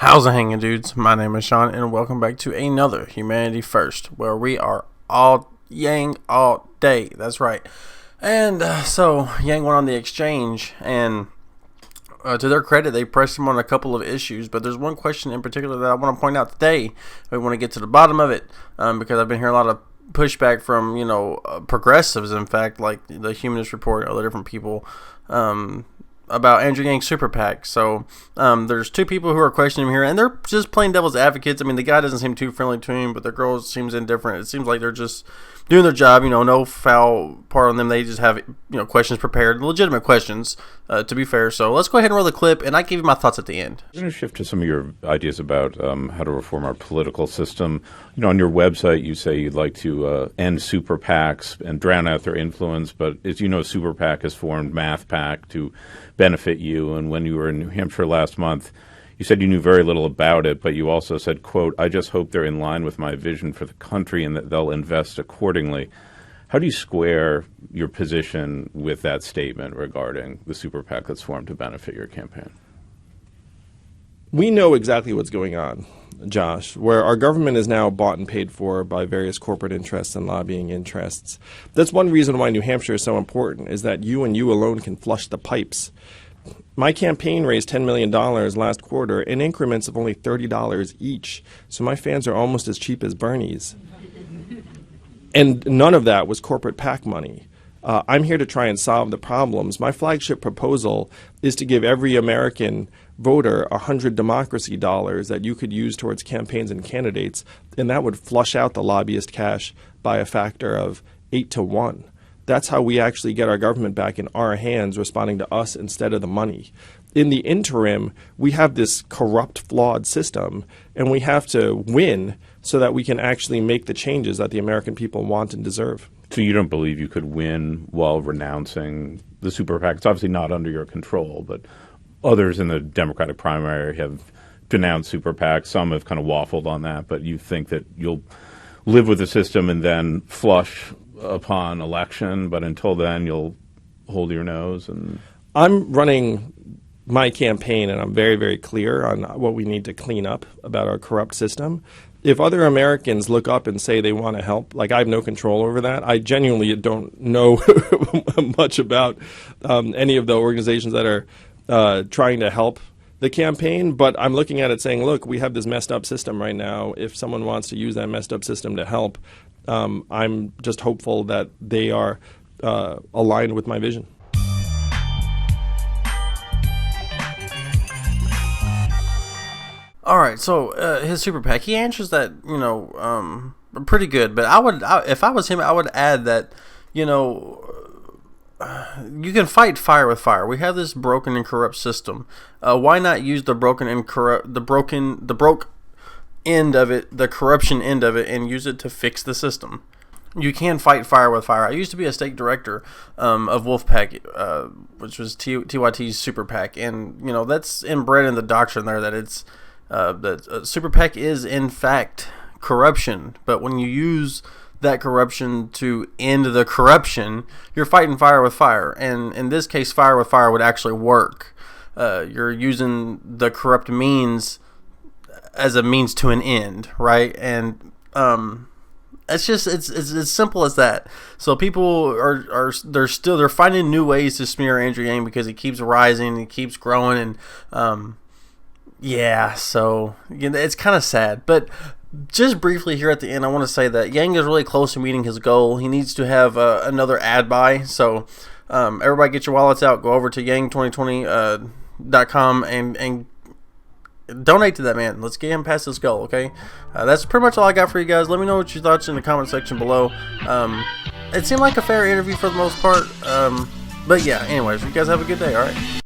How's it hanging, dudes? My name is Sean, and welcome back to another Humanity First, where we are all Yang all day. That's right. And so Yang went on the exchange, and to their credit, they pressed him on a couple of issues. But there's one question in particular that I want to point out today. We want to get to the bottom of it because I've been hearing a lot of pushback from progressives, in fact, like the Humanist Report, other different people. About Andrew Yang's super PAC. So there's two people who are questioning him here, and they're just plain devil's advocates. I mean, the guy doesn't seem too friendly to him, but the girl seems indifferent. It seems like they're just doing their job, no foul part on them. They just have questions prepared, legitimate questions, to be fair. So let's go ahead and roll the clip, and I give you my thoughts at the end. I'm going to shift to some of your ideas about how to reform our political system. On your website, you say you'd like to end super PACs and drown out their influence, but as you know, super PAC has formed Math PAC to benefit you. And when you were in New Hampshire last month, you said you knew very little about it, but you also said, quote, "I just hope they're in line with my vision for the country and that they'll invest accordingly." How do you square your position with that statement regarding the super PAC that's formed to benefit your campaign? We know exactly what's going on, Josh, where our government is now bought and paid for by various corporate interests and lobbying interests. That's one reason why New Hampshire is so important, is that you and you alone can flush the pipes. My campaign raised $10 million last quarter in increments of only $30 each, so my fans are almost as cheap as Bernie's. And none of that was corporate PAC money. I'm here to try and solve the problems. My flagship proposal is to give every American voter $100 democracy dollars that you could use towards campaigns and candidates, and that would flush out the lobbyist cash by a factor of 8 to 1. That's how we actually get our government back in our hands, responding to us instead of the money. In the interim, we have this corrupt, flawed system, and we have to win so that we can actually make the changes that the American people want and deserve. So you don't believe you could win while renouncing the super PAC? It's obviously not under your control, but others in the Democratic primary have denounced super PAC. Some have kind of waffled on that, but you think that you'll live with the system and then flush upon election, but until then you'll hold your nose? And I'm running my campaign, and I'm very, very clear on what we need to clean up about our corrupt system. If other Americans look up and say they want to help, I have no control over that. I genuinely don't know much about any of the organizations that are trying to help the campaign, but I'm looking at it saying, look, we have this messed up system right now. If someone wants to use that messed up system to help, I'm just hopeful that they are aligned with my vision. All right, so his super PAC, he answers that, pretty good. But if I was him, I would add that, you can fight fire with fire. We have this broken and corrupt system. Why not use the broken and broke end of it, the corruption end of it, and use it to fix the system? You can fight fire with fire. I used to be a state director of Wolfpack, which was TYT's super PAC, and that's inbred in the doctrine there that it's that super PAC is in fact corruption. But when you use that corruption to end the corruption, you're fighting fire with fire, and in this case, fire with fire would actually work. You're using the corrupt means as a means to an end, right? And it's as simple as that. So people they're finding new ways to smear Andrew Yang because he keeps rising, he keeps growing, and so it's kind of sad. But just briefly here at the end, I want to say that Yang is really close to meeting his goal. He needs to have another ad buy. So everybody get your wallets out. Go over to yang2020.com and donate to that man. Let's get him past this goal, okay? That's pretty much all I got for you guys. Let me know what your thoughts in the comment section below. It seemed like a fair interview for the most part. But yeah, anyways, you guys have a good day, all right?